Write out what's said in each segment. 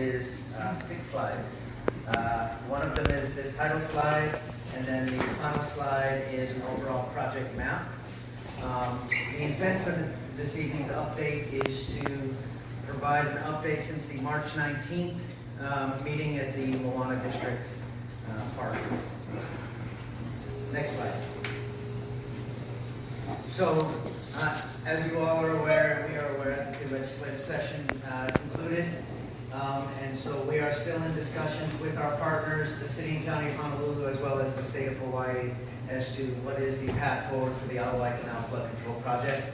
is 6 slides. One of them is this title slide, and then the final slide is an overall project map. The intent for this evening's update is to provide an update since the March 19th meeting at the Moana District Park. Next slide. So, as you all are aware, we are aware that the legislative session concluded. And so we are still in discussions with our partners, the City and County of Honolulu, as well as the State of Hawaii, as to what is the path forward for the Alawai Canal Flood Control Project.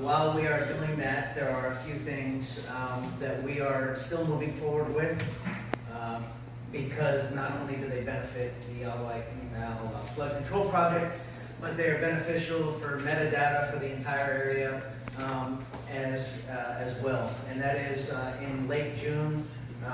While we are doing that, there are a few things that we are still moving forward with, because not only do they benefit the Alawai Canal Flood Control Project, but they are beneficial for metadata for the entire area as well. And that is in late June,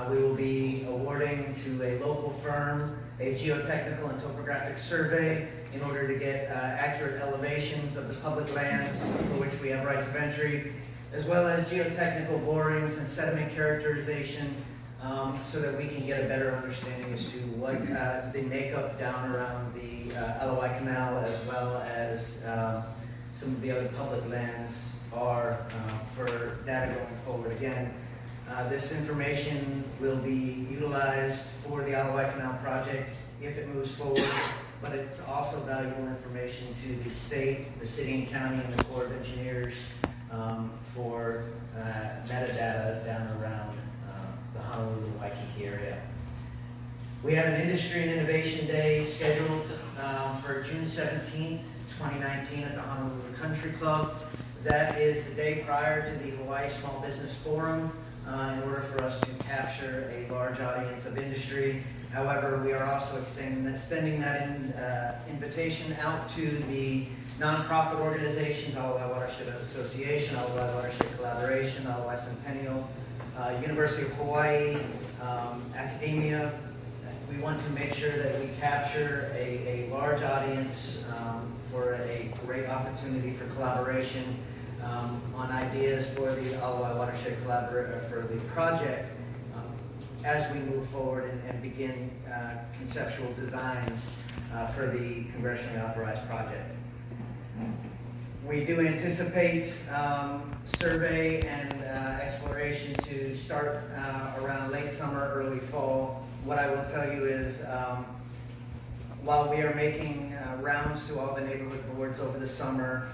we will be awarding to a local firm a geotechnical and topographic survey in order to get accurate elevations of the public lands for which we have rights of entry, as well as geotechnical borings and sediment characterization, so that we can get a better understanding as to what the makeup down around the Alawai Canal, as well as some of the other public lands are for data going forward. Again, this information will be utilized for the Alawai Canal project if it moves forward, but it's also valuable information to the state, the city and county, and the Corps of Engineers for metadata down around the Honolulu Waikiki area. We have an Industry and Innovation Day scheduled for June 17th, 2019 at the Honolulu Country Club. That is the day prior to the Hawaii Small Business Forum, in order for us to capture a large audience of industry. However, we are also extending that invitation out to the nonprofit organizations, Alawai Watershed Association, Alawai Watershed Collaboration, Alawai Centennial, University of Hawaii, academia. We want to make sure that we capture a large audience for a great opportunity for collaboration on ideas for the Alawai Watershed Collaboration for the project as we move forward and begin conceptual designs for the congressionally authorized project. We do anticipate survey and exploration to start around late summer, early fall. What I will tell you is, while we are making rounds to all the neighborhood boards over the summer,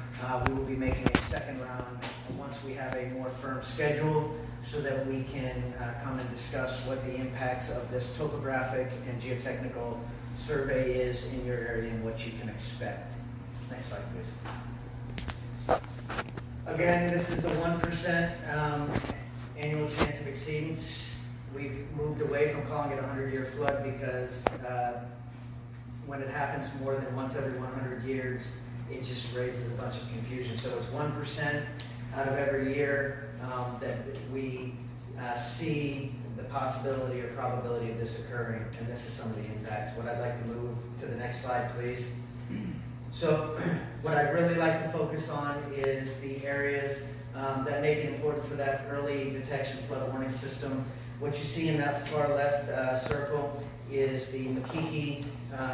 we will be making a second round once we have a more firm schedule, so that we can come and discuss what the impacts of this topographic and geotechnical survey is in your area and what you can expect. Next slide, please. Again, this is the 1% annual chance of exceedance. We've moved away from calling it a 100-year flood because when it happens more than once every 100 years, it just raises a bunch of confusion. So it's 1% out of every year that we see the possibility or probability of this occurring, and this is some of the impacts. What I'd like to move to the next slide, please. So what I'd really like to focus on is the areas that make it important for that early detection flood warning system. What you see in that far left circle is the Makiki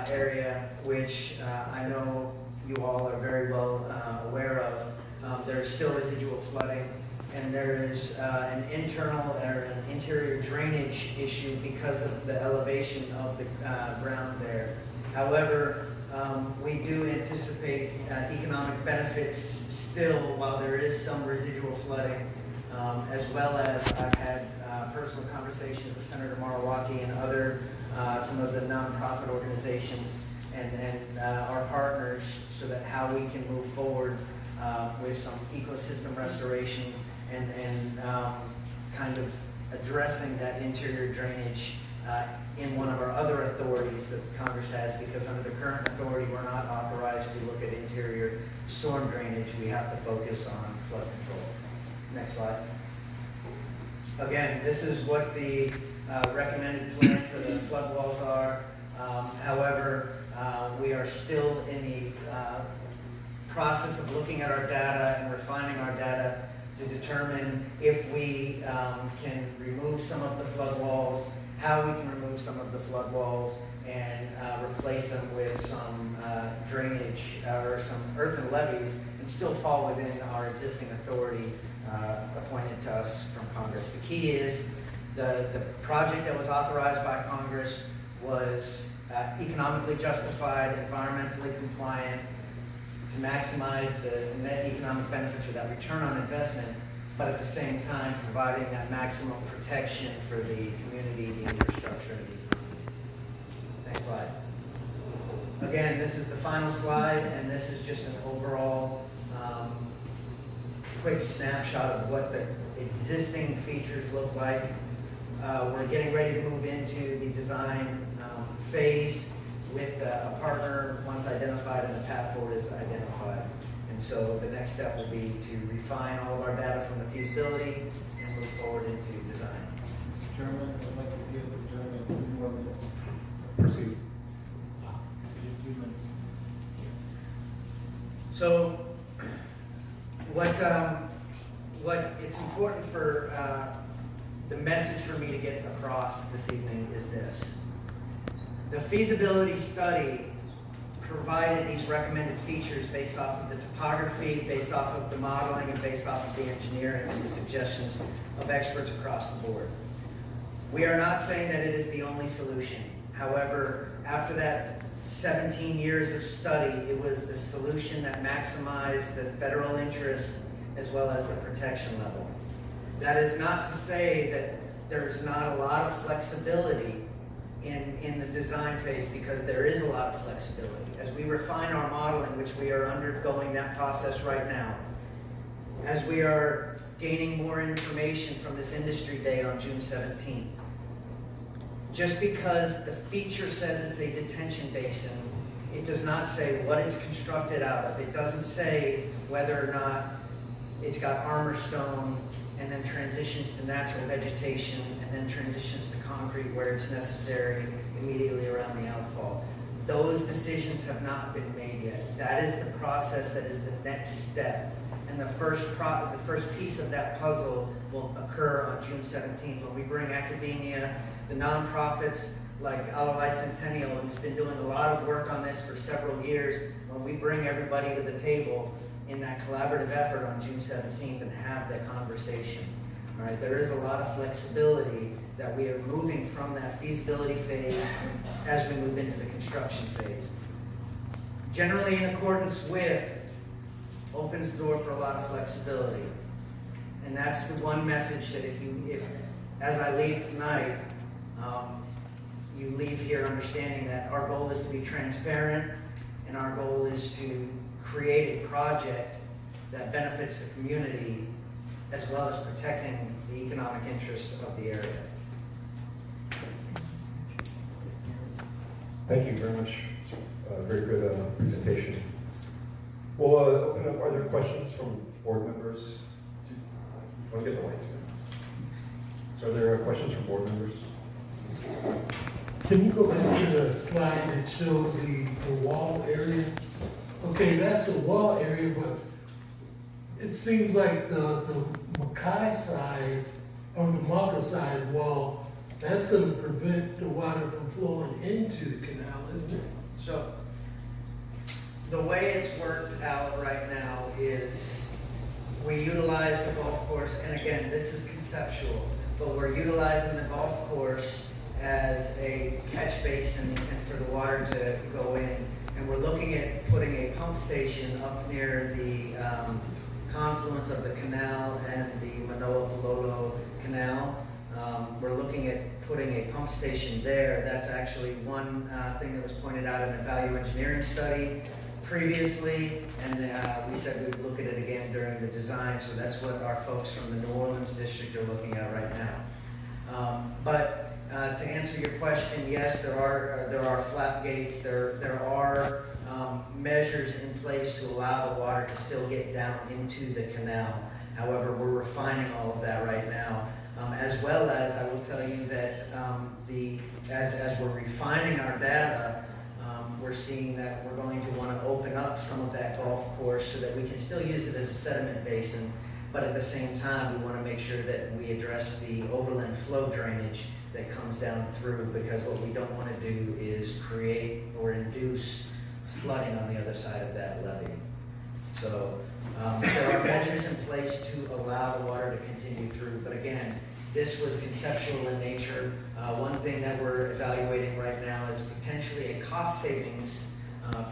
area, which I know you all are very well aware of. There's still residual flooding, and there is an internal or an interior drainage issue because of the elevation of the ground there. However, we do anticipate economic benefits still while there is some residual flooding, as well as I've had personal conversations with Senator Marawaki and other some of the nonprofit organizations and our partners, so that how we can move forward with some ecosystem restoration and kind of addressing that interior drainage in one of our other authorities that Congress has, because under the current authority we're not authorized to look at interior storm drainage. We have to focus on flood control. Next slide. Again, this is what the recommended plan for the flood walls are. However, we are still in the process of looking at our data and refining our data to determine if we can remove some flood walls, how we can remove some of the flood walls and replace them with some drainage or some earthen levees and still fall within our existing authority appointed to us from Congress. The key is the project that was authorized by Congress was economically justified, environmentally compliant, to maximize the net economic benefits or that return on investment, but at the same time providing that maximum protection for the community, the infrastructure, and the economy. Next slide. Again, this is the final slide, and this is just an overall quick snapshot of what the existing features look like. We're getting ready to move into the design phase with a partner once identified and the path forward is identified. And so the next step will be to refine all of our data from the feasibility and move forward into design. Mr. Chairman, I'd like to give the gentleman 2 more minutes. Proceed. Give 2 minutes. So what it's important for the message for me to get across this evening is this. The feasibility study provided these recommended features based off of the topography, based off of the modeling, and based off of the engineering and the suggestions of experts across the board. We are not saying that it is the only solution. However, after that 17 years of study, it was the solution that maximized the federal interest as well as the protection level. That is not to say that there's not a lot of flexibility in the design phase, because there is a lot of flexibility. As we refine our modeling, which we are undergoing that process right now, as we are gaining more information from this industry day on June 17th, just because the feature says it's a detention basin, it does not say what it's constructed out of. It doesn't say whether or not it's got armor stone and then transitions to natural vegetation and then transitions to concrete where it's necessary immediately around the outfall. Those decisions have not been made yet. That is the process that is the next step. And the first piece of that puzzle will occur on June 17th when we bring academia, the nonprofits like Alawai Centennial, who's been doing a lot of work on this for several years, when we bring everybody to the table in that collaborative effort on June 17th and have that conversation. All right, there is a lot of flexibility that we are moving from that feasibility phase as we move into the construction phase. Generally in accordance with opens the door for a lot of flexibility. And that's the one message that if as I leave tonight, you leave here understanding that our goal is to be transparent and our goal is to create a project that benefits the community as well as protecting the economic interests of the area. Thank you very much. Very good presentation. We'll open up. Are there questions from board members? I'll get the lights in. So are there questions from board members? Can you go back to the slide that shows the wall area? Okay, that's the wall area, but it seems like the Mackay side, or the Maka side wall, that's going to prevent the water from flowing into the canal, isn't it? So the way it's worked out right now is we utilize the golf course, and again, this is conceptual, but we're utilizing the golf course as a catch basin and for the water to go in. And we're looking at putting a pump station up near the confluence of the canal and the Manoa-Palolo Canal. We're looking at putting a pump station there. That's actually one thing that was pointed out in a value engineering study previously, and we said we would look at it again during the design, so that's what our folks from the New Orleans district are looking at right now. But to answer your question, yes, there are flap gates. There are measures in place to allow the water to still get down into the canal. However, we're refining all of that right now. As well as I will tell you that as we're refining our data, we're seeing that we're going to want to open up some of that golf course so that we can still use it as a sediment basin, but at the same time, we want to make sure that we address the overland flow drainage that comes down through, because what we don't want to do is create or induce flooding on the other side of that levee. So there are measures in place to allow the water to continue through, but again, this was conceptual in nature. One thing that we're evaluating right now is potentially a cost savings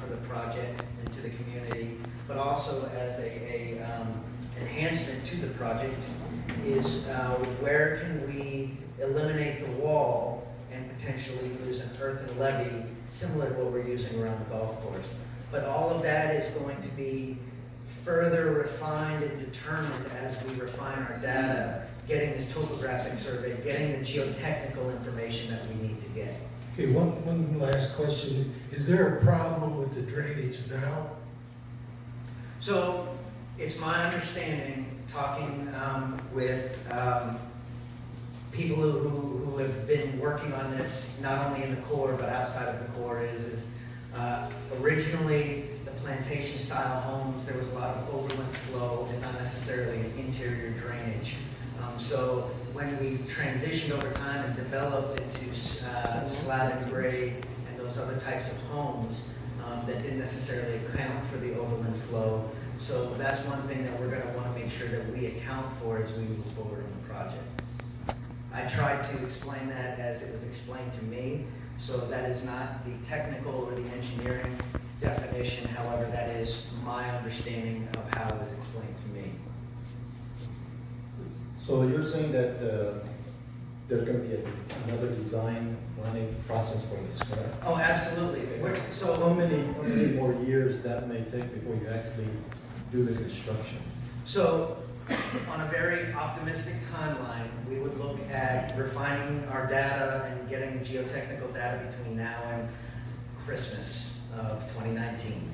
for the project and to the community, but also as a enhancement to the project is where can we eliminate the wall and potentially use an earthen levee similar to what we're using around the golf course. But all of that is going to be further refined and determined as we refine our data, getting this topographic survey, getting the geotechnical information that we need to get. Okay, one last question. Is there a problem with the drainage now? So it's my understanding, talking with people who have been working on this, not only in the core, but outside of the core, is originally the plantation style homes, there was a lot of overland flow and not necessarily an interior drainage. So when we transitioned over time and developed into slab and grade and those other types of homes, that didn't necessarily account for the overland flow. So that's one thing that we're going to want to make sure that we account for as we move forward on the project. I tried to explain that as it was explained to me, so that is not the technical or the engineering definition. However, that is my understanding of how it was explained to me. So you're saying that there's going to be another design planning process for this, correct? Oh, absolutely. So how many more years that may take before you actually do the construction? So on a very optimistic timeline, we would look at refining our data and getting the geotechnical data between now and Christmas of 2019.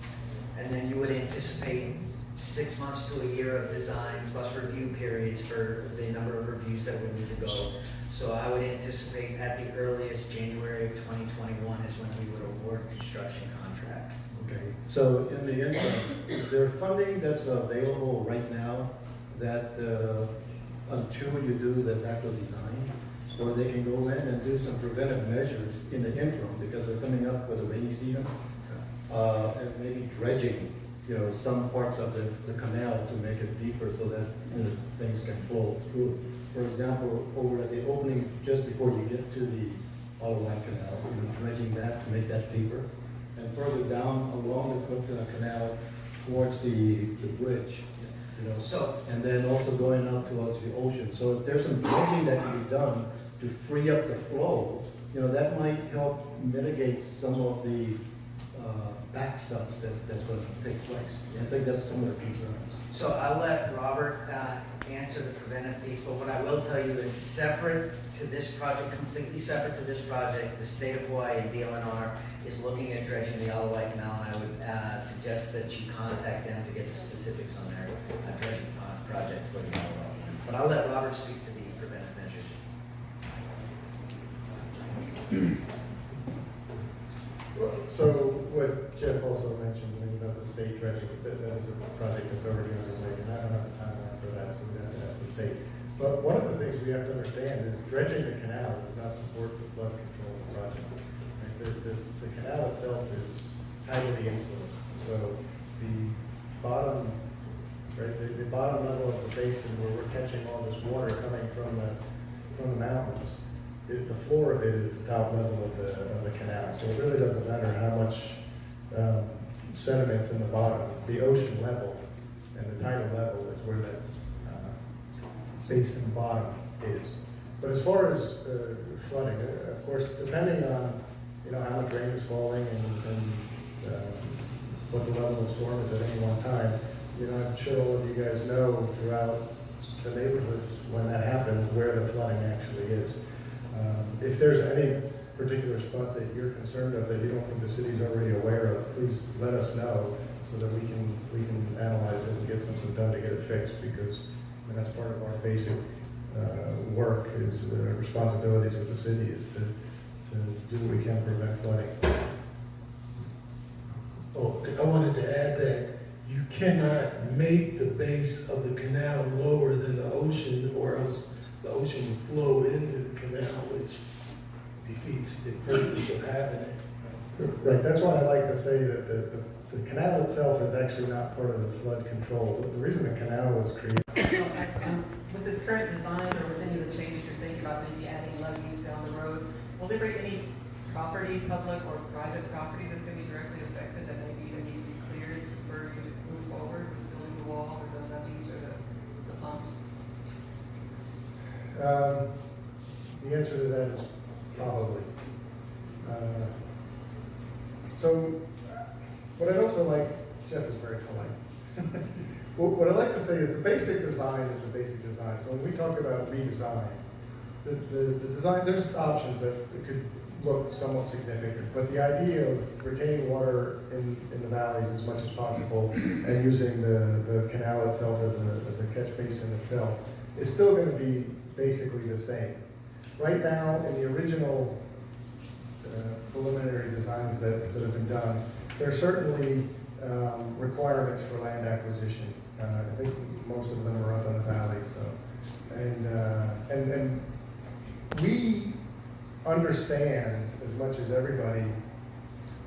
And then you would anticipate 6 months to a year of design plus review periods for the number of reviews that would need to go. So I would anticipate at the earliest January of 2021 is when we would award construction contract. Okay, so in the interim, is there funding that's available right now that until you do this actual design, or they can go in and do some preventive measures in the interim because they're coming up with a rainy season, and maybe dredging, some parts of the canal to make it deeper so that things can flow through. For example, over at the opening just before you get to the Ottawa Canal, dredging that to make that deeper, and further down along the canal towards the bridge. So, And then also going up towards the ocean. So if there's some dredging that can be done to free up the flow, that might help mitigate some of the back stuff that's going to take place. I think that's some of the concerns. so I'll let Robert answer the preventive piece, but what I will tell you is separate to this project, completely separate to this project, the state of Hawaii and DLNR is looking at dredging the Ottawa Canal, and I would suggest that you contact them to get the specifics on their dredging project for the Ottawa. But I'll let Robert speak to the preventive measures. So what Jeff also mentioned, about the state dredging, that is a project that's already underway, and I don't have a timeline for that, so we're going to ask the state. But one of the things we have to understand is dredging the canal does not support the flood control project. The canal itself is tidally influenced, so the bottom, the bottom level of the basin where we're catching all this water coming from the mountains, the floor of it is the top level of the canal. So it really doesn't matter how much sediment's in the bottom. The ocean level and the tidal level is where that basin bottom is. But as far as flooding, of course, depending on how much rain is falling and what the level of storm is at any one time, I'm sure all of you guys know throughout the neighborhoods when that happens where the flooding actually is. If there's any particular spot that you're concerned of that you don't think the city's already aware of, please let us know so that we can analyze it and get something done to get it fixed, because that's part of our basic work is responsibilities of the city is to do what we can to prevent flooding. Oh, I wanted to add that you cannot make the base of the canal lower than the ocean, or else the ocean will flow into the canal, which defeats the purpose of having it. Right, that's why I like to say that the canal itself is actually not part of the flood control. The reason the canal was created. With this current design or with any of the changes you're thinking about maybe adding levees down the road, will there be any property, public or private property that's going to be directly affected that maybe even needs to be cleared for you to move forward with building the wall or the levees or the pumps? The answer to that is probably. So, what I'd also like, Jeff is very polite. What I'd like to say is the basic design is the basic design. So when we talk about redesign, the design, there's options that it could look somewhat significant, but the idea of retaining water in the valleys as much as possible and using the canal itself as a catch basin itself is still going to be basically the same. Right now, in the original preliminary designs that have been done, there are certainly requirements for land acquisition. I think most of them are up in the valleys, though. And we understand as much as everybody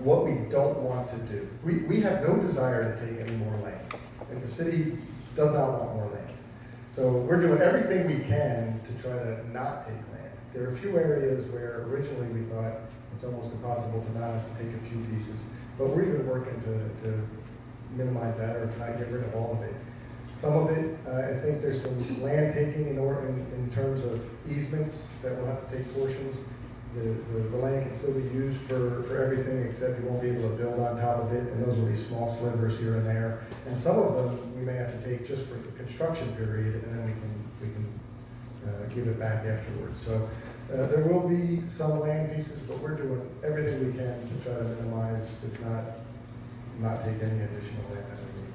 what we don't want to do. We have no desire to take any more land, and the city does not want more land. So we're doing everything we can to try to not take land. There are a few areas where originally we thought it's almost impossible to not have to take a few pieces, but we're even working to minimize that, or if not, get rid of all of it. Some of it, I think there's some land taking in terms of easements that will have to take portions. The land can still be used for everything, except you won't be able to build on top of it, and those will be small slivers here and there. And some of them we may have to take just for the construction period, and then we can give it back afterwards. So there will be some land pieces, but we're doing everything we can to try to minimize, if not take any additional land that we need.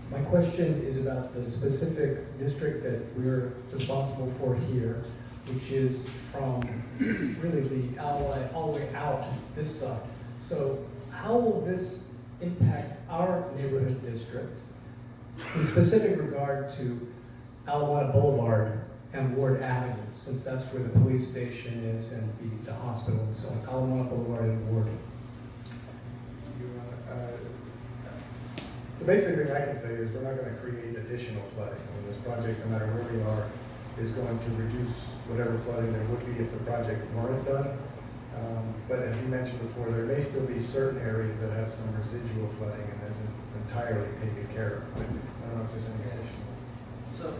My question is about the specific district that we're responsible for here, which is from really the outlet all the way out this side. So how will this impact our neighborhood district in specific regard to Alameda Boulevard and Ward Avenue, since that's where the police station is and the hospital and so on, Alameda Boulevard and Ward? The basic thing I can say is we're not going to create additional flooding. I mean, this project, no matter where we are, is going to reduce whatever flooding there would be if the project weren't done. But as you mentioned before, there may still be certain areas that have some residual flooding and isn't entirely taken care of. I don't know if there's any additional. So,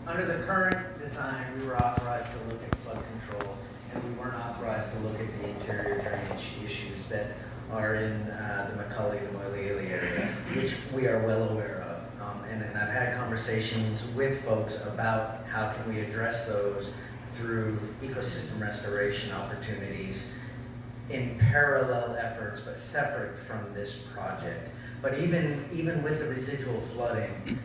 under the current design, we were authorized to look at flood control, and we weren't authorized to look at the interior drainage issues that are in the McCully, the Moilele area, which we are well aware of. And I've had conversations with folks about how can we address those through ecosystem restoration opportunities in parallel efforts, but separate from this project. But even with the residual flooding,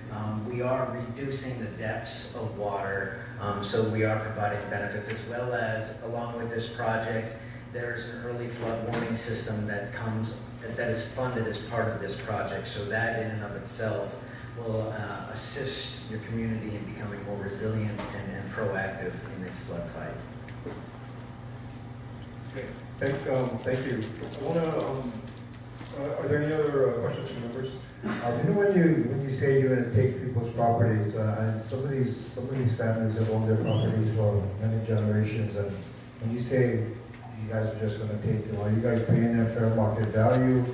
we are reducing the depths of water, so we are providing benefits, as well as, along with this project, there's an early flood warning system that is funded as part of this project. So that in and of itself will assist your community in becoming more resilient and proactive in its flood fight. Thank you. I wanna, are there any other questions from members? You know, when you say you're going to take people's properties, and some of these families have owned their properties for many generations, and when you say you guys are just going to take them, are you guys paying them fair market value?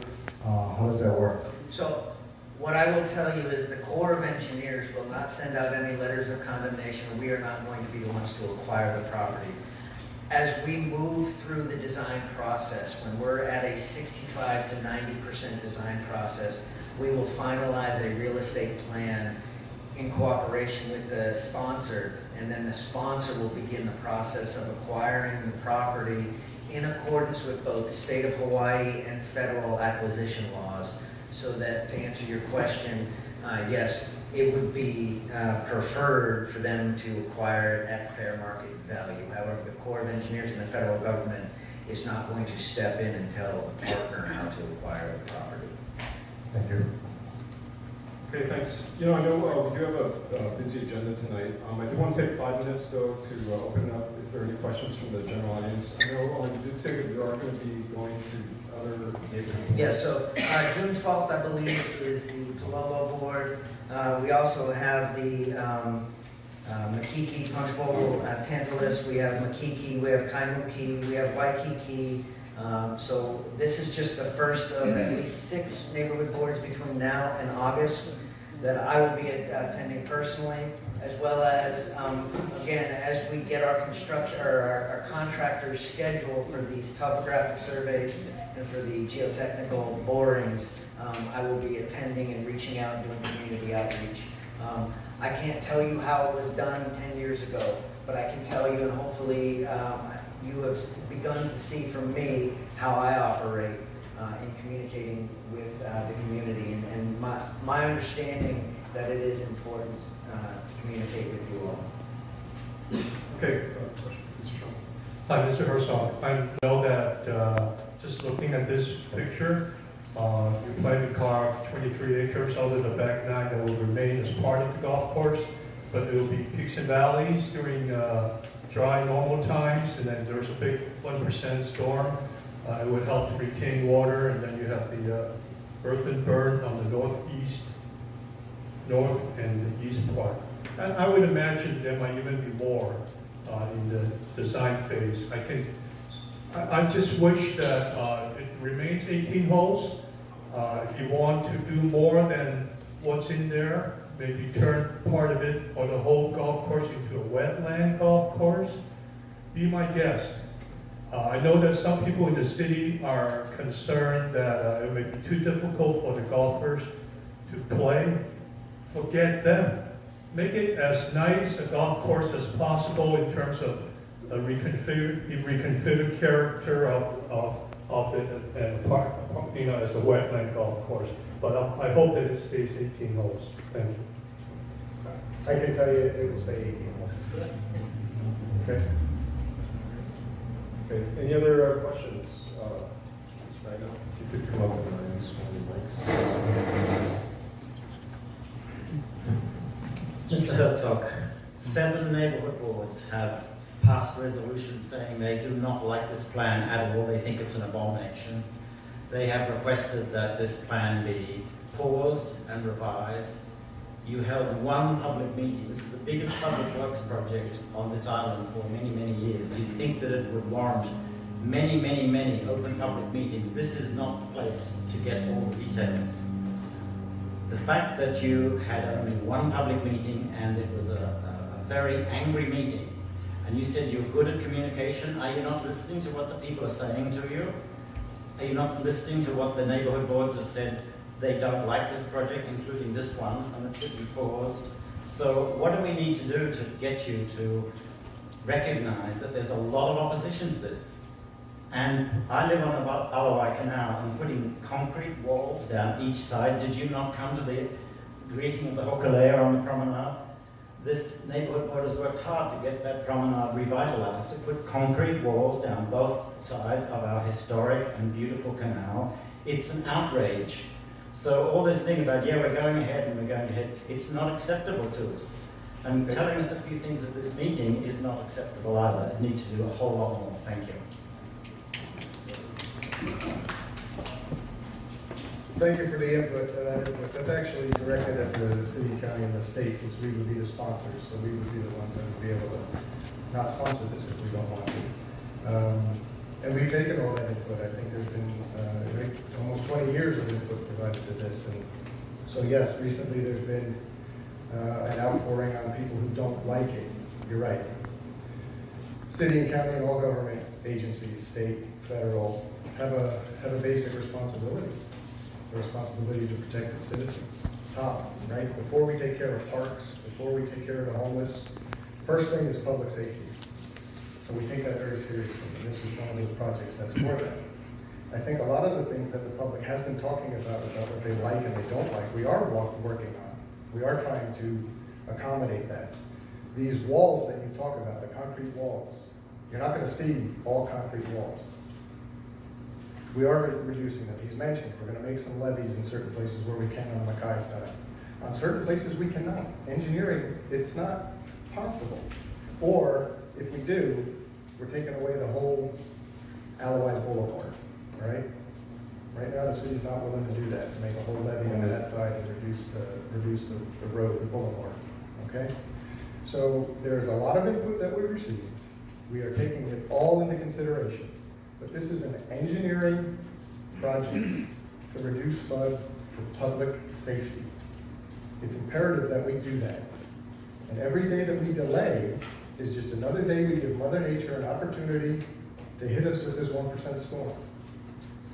How does that work? So what I will tell you is the Corps of Engineers will not send out any letters of condemnation. We are not going to be the ones to acquire the properties. As we move through the design process, when we're at a 65 to 90% design process, we will finalize a real estate plan in cooperation with the sponsor, and then the sponsor will begin the process of acquiring the property in accordance with both the state of Hawaii and federal acquisition laws. So that, to answer your question, yes, it would be preferred for them to acquire it at fair market value. However, the Corps of Engineers and the federal government is not going to step in and tell the partner how to acquire the property. Thank you. Okay, thanks. You know, I know we do have a busy agenda tonight. I do want to take 5 minutes, though, to open it up if there are any questions from the general audience. I know you did say that we are going to be going to other neighborhoods. Yes, so June 12th, I believe, is the Palolo board. We also have the Makiki, Punch Bowl, Tantalus, we have Makiki, we have Kaimuki, we have Waikiki. So this is just the first of at least 6 neighborhood boards between now and August that I will be attending personally, as well as, again, as we get our construction, or our contractors scheduled for these topographic surveys and for the geotechnical borings, I will be attending and reaching out and doing community outreach. I can't tell you how it was done 10 years ago, but I can tell you, and hopefully you have begun to see from me how I operate in communicating with the community, and my understanding that it is important to communicate with you all. Okay, Mr. Trump. Hi, Mr. Herzog. I know that just looking at this picture, you plan to carve 23 acres out of the back 9 that will remain as part of the golf course, but it will be peaks and valleys during dry, normal times, and then there's a big 1% storm. It would help to retain water, and then you have the earthen berm on the north and the east part. And I would imagine there might even be more in the design phase. I just wish that it remains 18 holes. If you want to do more than what's in there, maybe turn part of it or the whole golf course into a wetland golf course, be my guest. I know that some people in the city are concerned that it may be too difficult for the golfers to play. Forget them. Make it as nice a golf course as possible in terms of the reconfigured character of it, and you know, as a wetland golf course. But I hope that it stays 18 holes. Thank you. I can tell you it will stay 18 holes. Okay. Okay, any other questions? Ms. Magna, if you could come up and raise one of the mics. Mr. Herzog, 7 neighborhood boards have passed resolutions saying they do not like this plan at all. They think it's an abomination. They have requested that this plan be paused and revised. You held 1 public meeting. This is the biggest public works project on this island for many, many years. You'd think that it would warrant many, many, many open public meetings. This is not the place to get all the details. The fact that you had only 1 public meeting and it was a very angry meeting, and you said you're good at communication, are you not listening to what the people are saying to you? Are you not listening to what the neighborhood boards have said? They don't like this project, including this one, and it should be paused. So what do we need to do to get you to recognize that there's a lot of opposition to this? And I live on Alawai Canal, and putting concrete walls down each side. Did you not come to the greeting of the hokalea on the promenade? This neighborhood board has worked hard to get that promenade revitalized, to put concrete walls down both sides of our historic and beautiful canal. It's an outrage. So all this thing about, yeah, we're going ahead and we're going ahead, it's not acceptable to us. And telling us a few things at this meeting is not acceptable either. We need to do a whole lot more. Thank you. Thank you for the input. That's actually directed at the city, county, and the state, since we would be the sponsors. So we would be the ones that would be able to not sponsor this if we don't want to. And we've taken all that input. I think there's been almost 20 years of input provided to this. And so yes, recently there's been an outpouring on people who don't like it. You're right. City and county and all government agencies, state, federal, have a basic responsibility. The responsibility to protect the citizens. Top, right? Before we take care of parks, before we take care of the homeless, first thing is public safety. So we take that very seriously, and this is one of those projects that's for that. I think a lot of the things that the public has been talking about what they like and they don't like, we are working on. We are trying to accommodate that. These walls that you talk about, the concrete walls, you're not going to see all concrete walls. We are reducing them. He's mentioned, we're gonna make some levies in certain places where we can on the Mackay side. On certain places, we cannot. Engineering, it's not possible. Or, if we do, we're taking away the whole Alawai Boulevard, right? Right now, the city's not willing to do that, to make a whole levy on that side and reduce the road, the boulevard, okay? So, there's a lot of input that we received. We are taking it all into consideration. But this is an engineering project to reduce flood for public safety. It's imperative that we do that. And every day that we delay is just another day we give Mother Nature an opportunity to hit us with this 1% storm.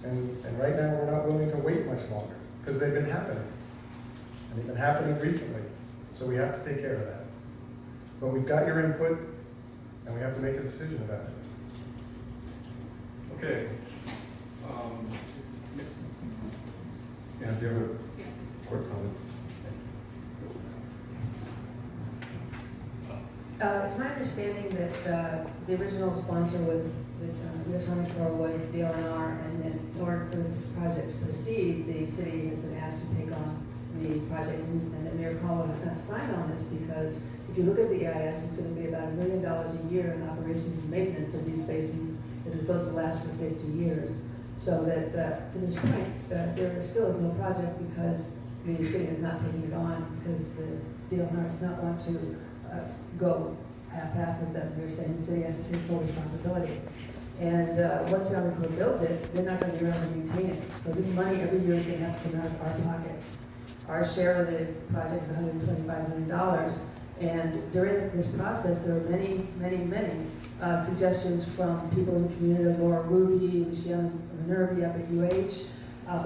And right now, we're not willing to wait much longer, because they've been happening. And they've been happening recently. So we have to take care of that. But we've got your input, and we have to make a decision about it. Okay. Yeah, do you have a quick comment? It's my understanding that the original sponsor with US Army Corps was DLNR, and then in order for the project to proceed, the city has been asked to take on the project, and that Mayor Caldwell has not signed on this because if you look at the EIS, it's going to be about $1 million a year in operations and maintenance of these basins that are supposed to last for 50 years. So that to this point, there still is no project because the city is not taking it on because the DLNR does not want to go half-half with them. They're saying the city has to take full responsibility. And once the Army Corps builds it, they're not going to be able to maintain it. So this money every year is going to have to come out of our pockets. Our share of the project is $125 million. And during this process, there are many suggestions from people in the community. Laura Ruby, Michelle Minervi up at UH.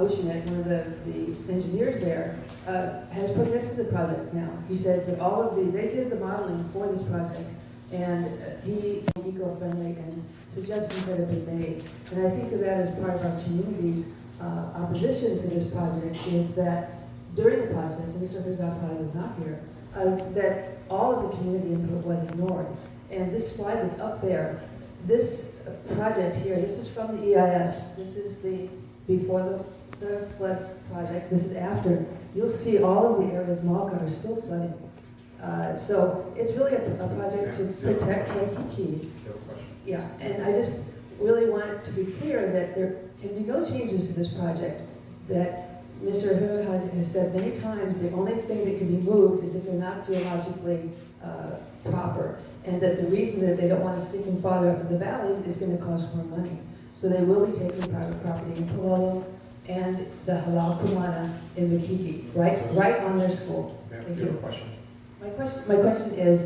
Oceanet, one of the engineers there, has protested the project now. He says that they did the modeling for this project, and he eco-friendly, and suggestions that have been made. And I think that as part of our community's opposition to this project is that during the process, and Mr. Herzog probably was not here, that all of the community input was ignored. And this slide that's up there, this project here, this is from the EIS. This is the before the flood project. This is after. You'll see all of the areas Malka are still flooding. So it's really a project to protect Waikiki. Yeah, and I just really want it to be clear that there can be no changes to this project. That Mr. Herzog has said many times, the only thing that can be moved is if they're not geologically proper. And that the reason that they don't want to stick them farther up in the valleys is going to cost more money. So they will be taking private property in Palolo and the Halal Kumana in Waikiki, right on their school. Thank you. Question. My question is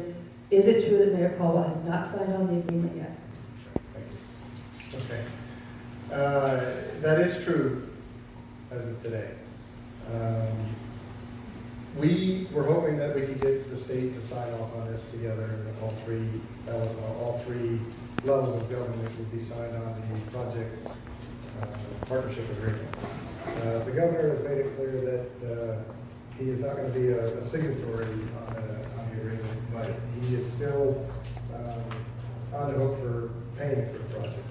it true that Mayor Caldwell has not signed on the agreement yet? Okay. That is true as of today. We were hoping that we could get the state to sign off on this together, and all three levels of government would be signed on the project partnership agreement. The governor has made it clear that he is not going to be a signatory on the agreement, but he is still on the hook for paying for the project,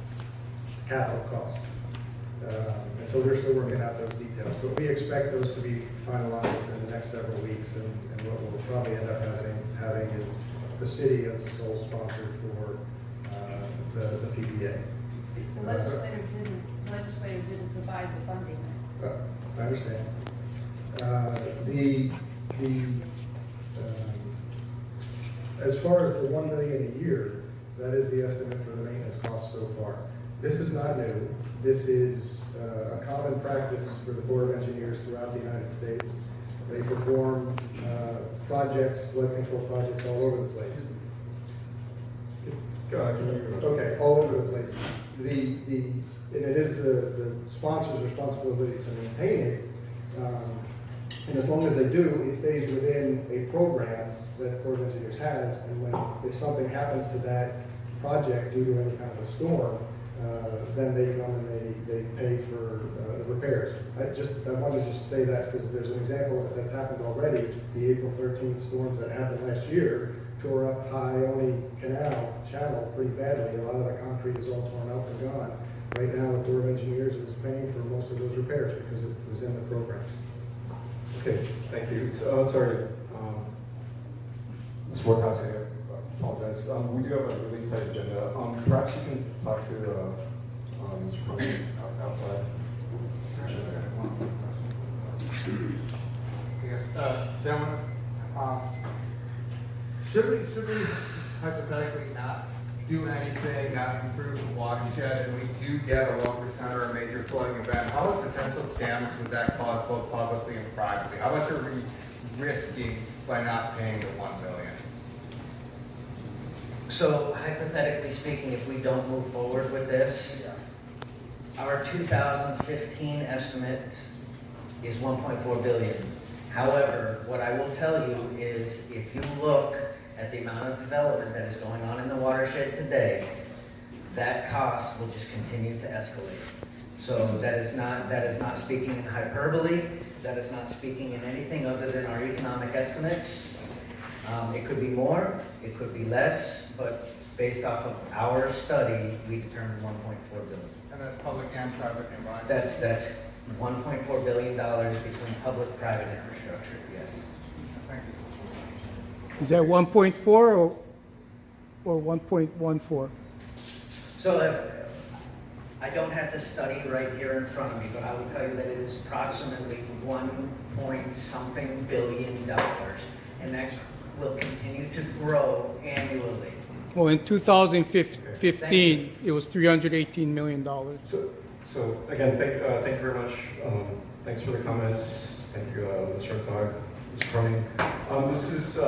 capital cost. And so we're still working out those details, but we expect those to be finalized in the next several weeks, and what we'll probably end up having is the city as the sole sponsor for the PPA. The legislator didn't provide the funding. I understand. As far as the $1 million a year, that is the estimate for the maintenance costs so far. This is not new. This is a common practice for the Corps of Engineers throughout the United States. They perform projects, flood control projects all over the place. Okay, all over the place. And it is the sponsor's responsibility to maintain it. And as long as they do, it stays within a program that the Corps of Engineers has. And if something happens to that project due to any kind of a storm, then they come and they pay for repairs. I wanted to just say that because there's an example that's happened already. The April 13th storms that happened last year tore up High Oni Canal channel pretty badly. A lot of the concrete is all torn up and gone. Right now, the Corps of Engineers is paying for most of those repairs because it was in the program. Okay, thank you. Sorry, Mr. Workhouse, I apologize. We do have a really tight agenda. Perhaps you can talk to Mr. President outside. Yes, gentlemen, should we hypothetically not do anything, not improve the watershed, and we do get a local center, a major flooding event, how much potential damage would that cause both publicly and privately? How much are we risking by not paying the $1 billion? So hypothetically speaking, if we don't move forward with this, our 2015 estimate is 1.4 billion. However, what I will tell you is if you look at the amount of development that is going on in the watershed today, that cost will just continue to escalate. So that is not speaking in hyperbole, that is not speaking in anything other than our economic estimates. It could be more, it could be less, but based off of our study, we determined 1.4 billion. And that's public and private combined? That's $1.4 billion between public-private infrastructure, yes. Thank you. Is that 1.4 or 1.14? So I don't have the study right here in front of me, but I will tell you that it is approximately 1-point-something billion, and that will continue to grow annually. Well, in 2015, it was $318 million. So again, thank you very much. Thanks for the comments. Thank you, Mr. Antag, Mr. Cronin. This is